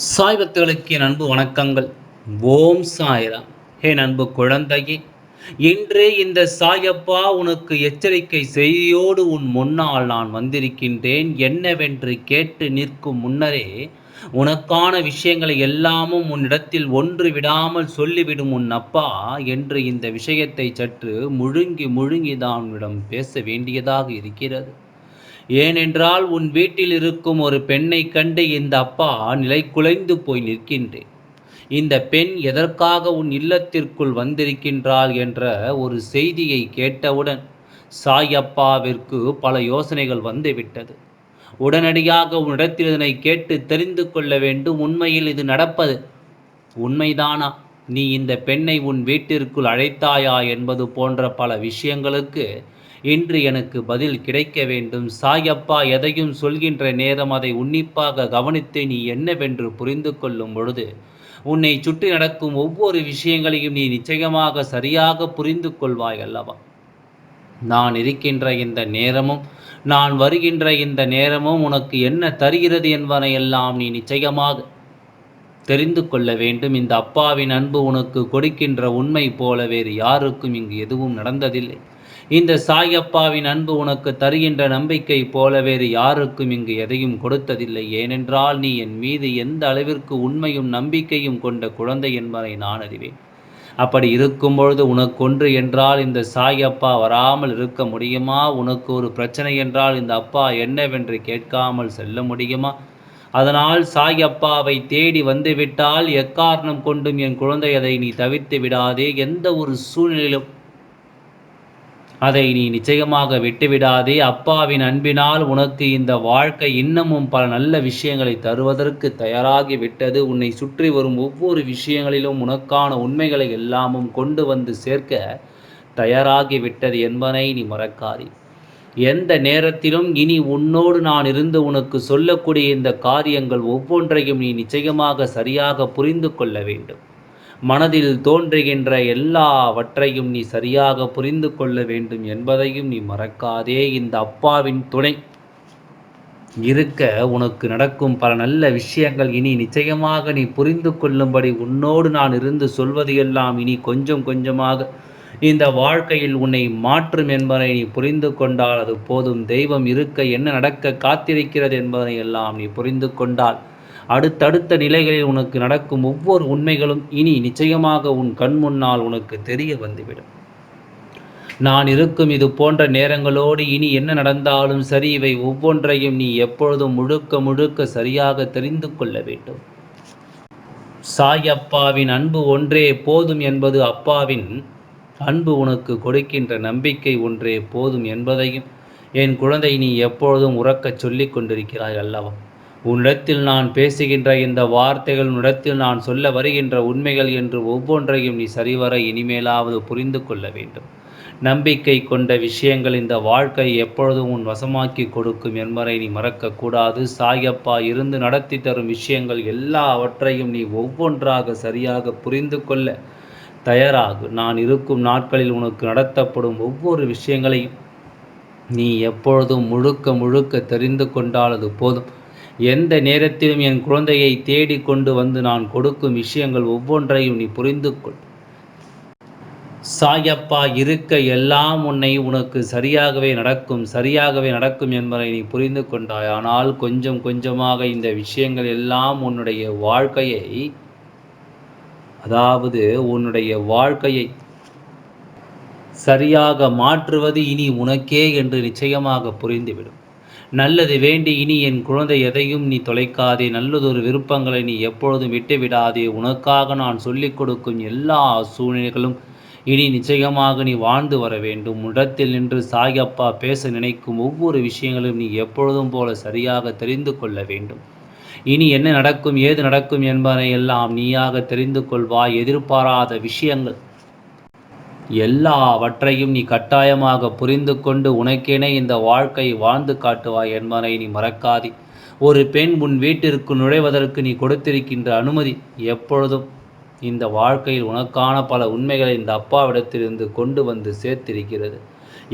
சாய் பக்தர்களுக்கு என் அன்பு வணக்கங்கள். ஓம் சாய்ராம். என் அன்பு குழந்தையே, இன்று இந்த சாயப்பா உனக்கு எச்சரிக்கை செய்தியோடு உன் முன்னால் நான் வந்திருக்கின்றேன். என்னவென்று கேட்டு நிற்கும் முன்னரே உனக்கான விஷயங்களை எல்லாமும் உன்னிடத்தில் ஒன்று விடாமல் சொல்லிவிடும் உன் அப்பா என்று இந்த விஷயத்தை சற்று முழுங்கி முழுங்கி தான் உன்னிடம் பேச வேண்டியதாக இருக்கிறது. ஏனென்றால் உன் வீட்டில் இருக்கும் ஒரு பெண்ணைக் கண்டு இந்த அப்பா நிலைகுலைந்து போய் நிற்கின்றேன். இந்த பெண் எதற்காக உன் இல்லத்திற்குள் வந்திருக்கின்றாள் என்ற ஒரு செய்தியை கேட்டவுடன் சாயப்பாவிற்கு பல யோசனைகள் வந்துவிட்டது. உடனடியாக உன்னிடத்தில் இதனை கேட்டு தெரிந்து கொள்ள வேண்டும். உண்மையில் இது நடப்பது உண்மைதானா? நீ இந்த பெண்ணை உன் வீட்டிற்குள் அழைத்தாயா என்பது போன்ற பல விஷயங்களுக்கு இன்று எனக்கு பதில் கிடைக்க வேண்டும். சாயப்பா எதையும் சொல்கின்ற நேரம் அதை உன்னிப்பாக கவனித்து நீ என்னவென்று புரிந்து கொள்ளும் பொழுது உன்னை சுற்றி நடக்கும் ஒவ்வொரு விஷயங்களையும் நீ நிச்சயமாக சரியாக புரிந்து கொள்வாய் அல்லவா? நான் இருக்கின்ற இந்த நேரமும் நான் வருகின்ற இந்த நேரமும் உனக்கு என்ன தருகிறது என்பதையெல்லாம் நீ நிச்சயமாக தெரிந்து கொள்ள வேண்டும். இந்த அப்பாவின் அன்பு உனக்கு கொடுக்கின்ற உண்மை போல வேறு யாருக்கும் இங்கு எதுவும் நடந்ததில்லை. இந்த சாயப்பாவின் அன்பு உனக்கு தருகின்ற நம்பிக்கை போல வேறு யாருக்கும் இங்கு எதையும் கொடுத்ததில்லை. ஏனென்றால் நீ என் மீது எந்த அளவிற்கு உண்மையும் நம்பிக்கையும் கொண்ட குழந்தை என்பதை நான் அறிவேன். அப்படி இருக்கும் பொழுது உனக்கொன்று என்றால் இந்த சாயப்பா வராமல் இருக்க முடியுமா? உனக்கு ஒரு பிரச்சனை என்றால் இந்த அப்பா என்னவென்று கேட்காமல் செல்ல முடியுமா? அதனால் சாயப்பாவை தேடி வந்துவிட்டால் எக்காரணம் கொண்டும் என் குழந்தை அதை நீ தவிர்த்து விடாதே. எந்த ஒரு சூழ்நிலையிலும் அதை நீ நிச்சயமாக விட்டுவிடாதே. அப்பாவின் அன்பினால் உனக்கு இந்த வாழ்க்கை இன்னமும் பல நல்ல விஷயங்களை தருவதற்கு தயாராகி விட்டது. உன்னை சுற்றி வரும் ஒவ்வொரு விஷயங்களிலும் உனக்கான உண்மைகளை எல்லாமும் கொண்டு வந்து சேர்க்க தயாராகி விட்டது என்பதை நீ மறக்காதே. எந்த நேரத்திலும் இனி உன்னோடு நான் இருந்து உனக்கு சொல்லக்கூடிய இந்த காரியங்கள் ஒவ்வொன்றையும் நீ நிச்சயமாக சரியாக புரிந்து கொள்ள வேண்டும். மனதில் தோன்றுகின்ற எல்லாவற்றையும் நீ சரியாக புரிந்து கொள்ள வேண்டும் என்பதையும் நீ மறக்காதே. இந்த அப்பாவின் துணை இருக்க உனக்கு நடக்கும் பல நல்ல விஷயங்கள் இனி நிச்சயமாக நீ புரிந்து கொள்ளும்படி உன்னோடு நான் இருந்து சொல்வது எல்லாம் இனி கொஞ்சம் கொஞ்சமாக இந்த வாழ்க்கையில் உன்னை மாற்றும் என்பதை நீ புரிந்து கொண்டால் அது போதும். தெய்வம் இருக்க என்ன நடக்க காத்திருக்கிறது என்பதை எல்லாம் நீ புரிந்து கொண்டால் அடுத்தடுத்த நிலைகளில் உனக்கு நடக்கும் ஒவ்வொரு உண்மைகளும் இனி நிச்சயமாக உன் கண் முன்னால் உனக்கு தெரிய வந்துவிடும். நான் இருக்கும் இது போன்ற நேரங்களோடு இனி என்ன நடந்தாலும் சரி, இவை ஒவ்வொன்றையும் நீ எப்பொழுதும் முழுக்க முழுக்க சரியாக தெரிந்து கொள்ள வேண்டும். சாயப்பாவின் அன்பு ஒன்றே போதும் என்பது அப்பாவின் அன்பு உனக்கு கொடுக்கின்ற நம்பிக்கை ஒன்றே போதும் என்பதையும் என் குழந்தை நீ எப்பொழுதும் உறக்கச் சொல்லிக் கொண்டிருக்கிறாய் அல்லவா? உன்னிடத்தில் நான் பேசுகின்ற இந்த வார்த்தைகள், உன்னிடத்தில் நான் சொல்ல வருகின்ற உண்மைகள் என்று ஒவ்வொன்றையும் நீ சரிவர இனிமேலாவது புரிந்து கொள்ள வேண்டும். நம்பிக்கை கொண்ட விஷயங்கள் இந்த வாழ்க்கை எப்பொழுதும் உன் வசமாக்கி கொடுக்கும் என்பதை நீ மறக்கக்கூடாது. சாயப்பா இருந்து நடத்தி தரும் விஷயங்கள் எல்லாவற்றையும் நீ ஒவ்வொன்றாக சரியாக புரிந்து கொள்ள தயாராகு. நான் இருக்கும் நாட்களில் உனக்கு நடத்தப்படும் ஒவ்வொரு விஷயங்களையும் நீ எப்பொழுதும் முழுக்க முழுக்க தெரிந்து கொண்டால் அது போதும். எந்த நேரத்திலும் என் குழந்தையை தேடி கொண்டு வந்து நான் கொடுக்கும் விஷயங்கள் ஒவ்வொன்றையும் நீ புரிந்து கொள். சாயப்பா இருக்க எல்லாம் உனக்கு சரியாகவே நடக்கும் என்பதை நீ புரிந்து கொண்டாய். ஆனால் கொஞ்சம் கொஞ்சமாக இந்த விஷயங்கள் எல்லாம் உன்னுடைய வாழ்க்கையை சரியாக மாற்றுவது இனி உனக்கே என்று நிச்சயமாக புரிந்துவிடும். நல்லது வேண்டி இனி என் குழந்தை எதையும் நீ தொலைக்காதே. நல்லதொரு விருப்பங்களை நீ எப்பொழுதும் விட்டுவிடாதே. உனக்காக நான் சொல்லிக் கொடுக்கும் எல்லா சூழ்நிலைகளும் இனி நிச்சயமாக நீ வாழ்ந்து வர வேண்டும். இடத்தில் நின்று சாயப்பா பேச நினைக்கும் ஒவ்வொரு விஷயங்களும் நீ எப்பொழுதும் போல சரியாக தெரிந்து கொள்ள வேண்டும். இனி என்ன நடக்கும், ஏது நடக்கும் என்பதை எல்லாம் நீயாக தெரிந்து கொள்வாய். எதிர்பாராத விஷயங்கள் எல்லாவற்றையும் நீ கட்டாயமாக புரிந்து கொண்டு உனக்கென இந்த வாழ்க்கை வாழ்ந்து காட்டுவாய் என்பதை நீ மறக்காதே. ஒரு பெண் உன் வீட்டிற்கு நுழைவதற்கு நீ கொடுத்திருக்கின்ற அனுமதி எப்பொழுதும் இந்த வாழ்க்கையில் உனக்கான பல உண்மைகளை இந்த அப்பாவிடத்திலிருந்து கொண்டு வந்து சேர்த்திருக்கிறது.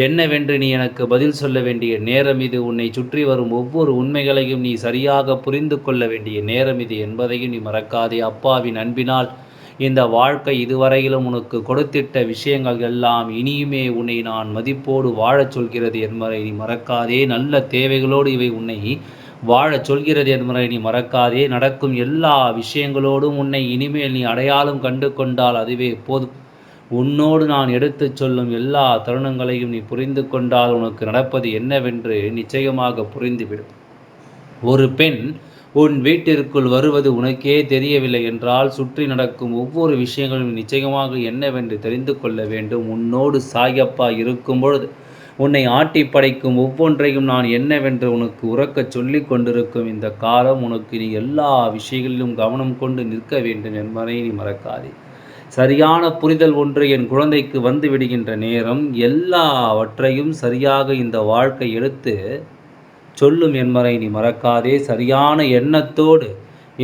என்னவென்று நீ எனக்கு பதில் சொல்ல வேண்டிய நேரம் இது. உன்னை சுற்றி வரும் ஒவ்வொரு உண்மைகளையும் நீ சரியாக புரிந்து கொள்ள வேண்டிய நேரம் இது என்பதையும் நீ மறக்காதே. அப்பாவின் அன்பினால் இந்த வாழ்க்கை இதுவரையிலும் உனக்கு கொடுத்திட்ட விஷயங்கள் எல்லாம் இனியுமே உன்னை நான் மதிப்போடு வாழச் சொல்கிறது என்பதை நீ மறக்காதே. நல்ல தேவைகளோடு இவை உன்னை வாழச் சொல்கிறது என்பதை நீ மறக்காதே. நடக்கும் எல்லா விஷயங்களோடும் உன்னை இனிமேல் நீ அடையாளம் கண்டு கொண்டால் அதுவே போதும். உன்னோடு நான் எடுத்துச் சொல்லும் எல்லா தருணங்களையும் நீ புரிந்து கொண்டால் உனக்கு நடப்பது என்னவென்று நிச்சயமாக புரிந்துவிடும். ஒரு பெண் உன் வீட்டிற்குள் வருவது உனக்கே தெரியவில்லை என்றால் சுற்றி நடக்கும் ஒவ்வொரு விஷயங்களும் நிச்சயமாக என்னவென்று தெரிந்து கொள்ள வேண்டும். உன்னோடு சாயப்பா இருக்கும் பொழுது உன்னை ஆட்டி படைக்கும் ஒவ்வொன்றையும் நான் என்னவென்று உனக்கு உறக்கச் சொல்லி கொண்டிருக்கும் இந்த காலம் உனக்கு நீ எல்லா விஷயங்களிலும் கவனம் கொண்டு நிற்க வேண்டும் என்பதை நீ மறக்காதே. சரியான புரிதல் ஒன்று என் குழந்தைக்கு வந்து விடுகின்ற நேரம் எல்லாவற்றையும் சரியாக இந்த வாழ்க்கை எடுத்து சொல்லும் என்பதை நீ மறக்காதே. சரியான எண்ணத்தோடு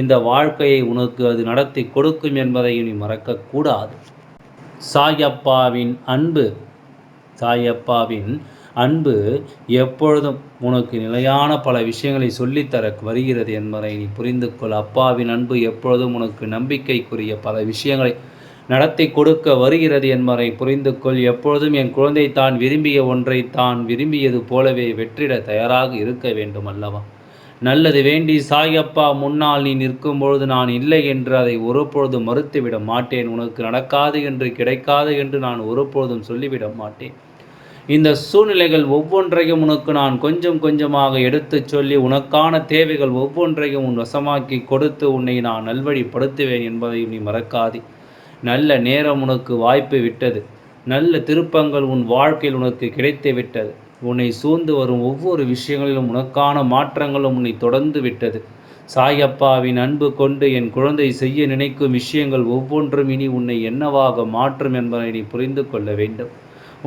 இந்த வாழ்க்கையை உனக்கு அது நடத்தி கொடுக்கும் என்பதை நீ மறக்கக்கூடாது. சாயப்பாவின் அன்பு எப்பொழுதும் உனக்கு நிலையான பல விஷயங்களை சொல்லித்தர வருகிறது என்பதை நீ புரிந்து கொள். அப்பாவின் அன்பு எப்பொழுதும் உனக்கு நம்பிக்கைக்குரிய பல விஷயங்களை நடத்தி கொடுக்க வருகிறது என்பதை புரிந்து கொள். எப்பொழுதும் என் குழந்தை தான் விரும்பிய ஒன்றை தான் விரும்பியது போலவே வெற்றிட தயாராக இருக்க வேண்டும் அல்லவா? நல்லது வேண்டி சாயப்பா முன்னால் நீ நிற்கும் பொழுது நான் இல்லை என்று அதை ஒருபொழுதும் மறுத்துவிட மாட்டேன். உனக்கு நடக்காது என்று கிடைக்காது என்று நான் ஒருபொழுதும் சொல்லிவிட மாட்டேன். இந்த சூழ்நிலைகள் ஒவ்வொன்றையும் உனக்கு நான் கொஞ்சம் கொஞ்சமாக எடுத்துச் சொல்லி உனக்கான தேவைகள் ஒவ்வொன்றையும் உன் வசமாக்கி கொடுத்து உன்னை நான் நல்வழிப்படுத்துவேன் என்பதையும் நீ மறக்காதே. நல்ல நேரம் உனக்கு வாய்ப்பு விட்டது. நல்ல திருப்பங்கள் உன் வாழ்க்கையில் உனக்கு கிடைத்து விட்டது. உன்னை சூழ்ந்து வரும் ஒவ்வொரு விஷயங்களிலும் உனக்கான மாற்றங்களும் உன்னை தொடர்ந்து விட்டது. சாயப்பாவின் அன்பு கொண்டு என் குழந்தை செய்ய நினைக்கும் விஷயங்கள் ஒவ்வொன்றும் இனி உன்னை என்னவாக மாற்றும் என்பதை நீ புரிந்து கொள்ள வேண்டும்.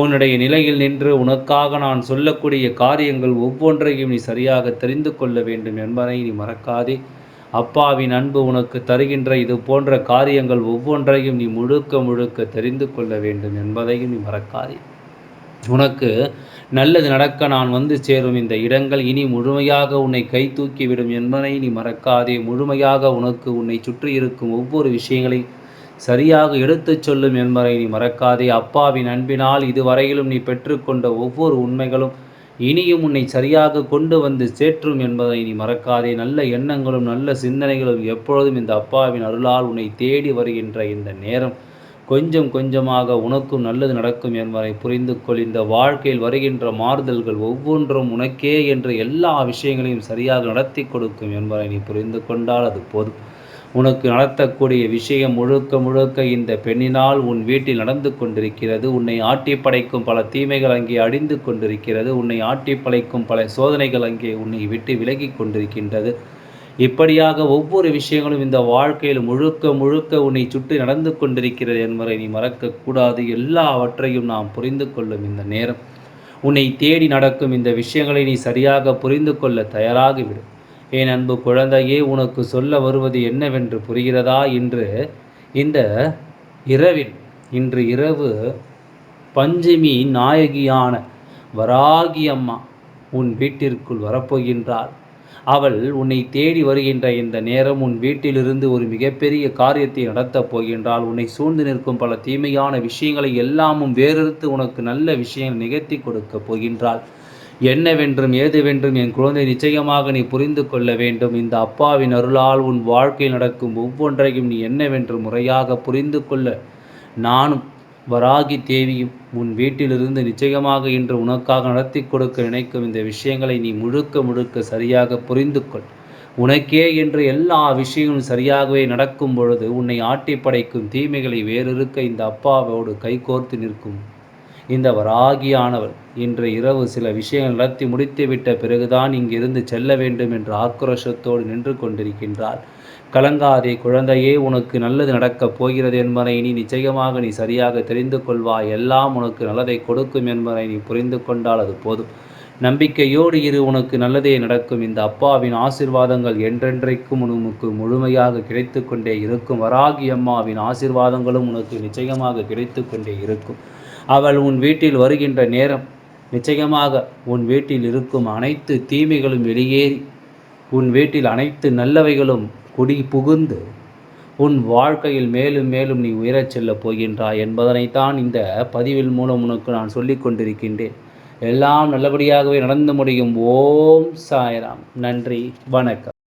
உன்னுடைய நிலையில் நின்று உனக்காக நான் சொல்லக்கூடிய காரியங்கள் ஒவ்வொன்றையும் நீ சரியாக தெரிந்து கொள்ள வேண்டும் என்பதை நீ மறக்காதே. அப்பாவின் அன்பு உனக்கு தருகின்ற இது போன்ற காரியங்கள் ஒவ்வொன்றையும் நீ முழுக்க முழுக்க தெரிந்து கொள்ள வேண்டும் என்பதையும் நீ மறக்காதே. உனக்கு நல்லது நடக்க நான் வந்து சேரும் இந்த இடங்கள் இனி முழுமையாக உன்னை கை தூக்கிவிடும் என்பதை நீ மறக்காதே. முழுமையாக உனக்கு உன்னை சுற்றி இருக்கும் ஒவ்வொரு விஷயங்களையும் சரியாக எடுத்துச் சொல்லும் என்பதை நீ மறக்காதே. அப்பாவின் அன்பினால் இதுவரையிலும் நீ பெற்றுக்கொண்ட ஒவ்வொரு உண்மைகளும் இனியும் உன்னை சரியாக கொண்டு வந்து சேற்றும் என்பதை நீ மறக்காதே. நல்ல எண்ணங்களும் நல்ல சிந்தனைகளும் எப்பொழுதும் இந்த அப்பாவின் அருளால் உன்னை தேடி வருகின்ற இந்த நேரம் கொஞ்சம் கொஞ்சமாக உனக்கும் நல்லது நடக்கும் என்பதை புரிந்து கொள். இந்த வாழ்க்கையில் வருகின்ற மாறுதல்கள் ஒவ்வொன்றும் உனக்கே என்ற எல்லா விஷயங்களையும் சரியாக நடத்தி கொடுக்கும் என்பதை நீ புரிந்து கொண்டால் அது போதும். உனக்கு நடத்தக்கூடிய விஷயம் முழுக்க முழுக்க இந்த பெண்ணினால் உன் வீட்டில் நடந்து கொண்டிருக்கிறது. உன்னை ஆட்டி படைக்கும் பல தீமைகள் அங்கே அடிந்து கொண்டிருக்கிறது. உன்னை ஆட்டி படைக்கும் பல சோதனைகள் அங்கே உன்னை விட்டு விலகி கொண்டிருக்கின்றது. இப்படியாக ஒவ்வொரு விஷயங்களும் இந்த வாழ்க்கையில் முழுக்க முழுக்க உன்னை சுற்றி நடந்து கொண்டிருக்கிறது என்பதை நீ மறக்கக்கூடாது. எல்லாவற்றையும் நாம் புரிந்து கொள்ளும் இந்த நேரம் உன்னை தேடி நடக்கும் இந்த விஷயங்களை நீ சரியாக புரிந்து கொள்ள தயாராகிவிடும். என் அன்பு குழந்தையே, உனக்கு சொல்ல வருவது என்னவென்று புரிகிறதா? இந்த இரவு பஞ்சமி நாயகியான வராகி அம்மா உன் வீட்டிற்குள் வரப்போகின்றாள். அவள் உன்னை தேடி வருகின்ற இந்த நேரம் உன் வீட்டிலிருந்து ஒரு மிகப்பெரிய காரியத்தை நடத்தப் போகின்றாள். உன்னை சூழ்ந்து நிற்கும் பல தீமையான விஷயங்களை எல்லாமும் வேறெடுத்து உனக்கு நல்ல விஷயங்கள் நிகழ்த்தி கொடுக்கப் போகின்றாள். என்னவென்றும் ஏதுவென்றும் என் குழந்தை நிச்சயமாக நீ புரிந்து கொள்ள வேண்டும். இந்த அப்பாவின் அருளால் உன் வாழ்க்கையில் நடக்கும் ஒவ்வொன்றையும் நீ என்னவென்று முறையாக புரிந்து கொள்ள நானும் வராகி தேவியும் உன் வீட்டிலிருந்து நிச்சயமாக இன்று உனக்காக நடத்தி கொடுக்க நினைக்கும் இந்த விஷயங்களை நீ முழுக்க முழுக்க சரியாக புரிந்து கொள். உனக்கே என்று எல்லா விஷயங்களும் சரியாகவே நடக்கும் பொழுது உன்னை ஆட்டி படைக்கும் தீமைகளை வேறிருக்க இந்த அப்பாவோடு கைகோர்த்து நிற்கும் இந்த வராகியானவள் இன்று இரவு சில விஷயங்கள் நடத்தி முடித்துவிட்ட பிறகுதான் இங்கிருந்து செல்ல வேண்டும் என்று ஆக்ரோஷத்தோடு நின்று கொண்டிருக்கின்றாள். கலங்காதே குழந்தையே, உனக்கு நல்லது நடக்கப் போகிறது என்பதை நீ நிச்சயமாக நீ சரியாக தெரிந்து கொள்வாய். எல்லாம் உனக்கு நல்லதை கொடுக்கும் என்பதை நீ புரிந்து கொண்டால் அது போதும். நம்பிக்கையோடு இரு, உனக்கு நல்லதே நடக்கும். இந்த அப்பாவின் ஆசீர்வாதங்கள் என்றென்றைக்கும் உனக்கு முழுமையாக கிடைத்து கொண்டே இருக்கும். வராகி அம்மாவின் ஆசீர்வாதங்களும் உனக்கு நிச்சயமாக கிடைத்து கொண்டே இருக்கும். அவள் உன் வீட்டில் வருகின்ற நேரம் நிச்சயமாக உன் வீட்டில் இருக்கும் அனைத்து தீமைகளும் வெளியேறி உன் வீட்டில் அனைத்து நல்லவைகளும் குடி புகுந்து உன் வாழ்க்கையில் மேலும் மேலும் நீ உயரச் செல்லப் போகின்றாய் என்பதனைத்தான் இந்த பதிவில் மூலம் உனக்கு நான் சொல்லிக் கொண்டிருக்கின்றேன். எல்லாம் நல்லபடியாகவே நடந்து முடியும். ஓம் சாய்ராம். நன்றி, வணக்கம்.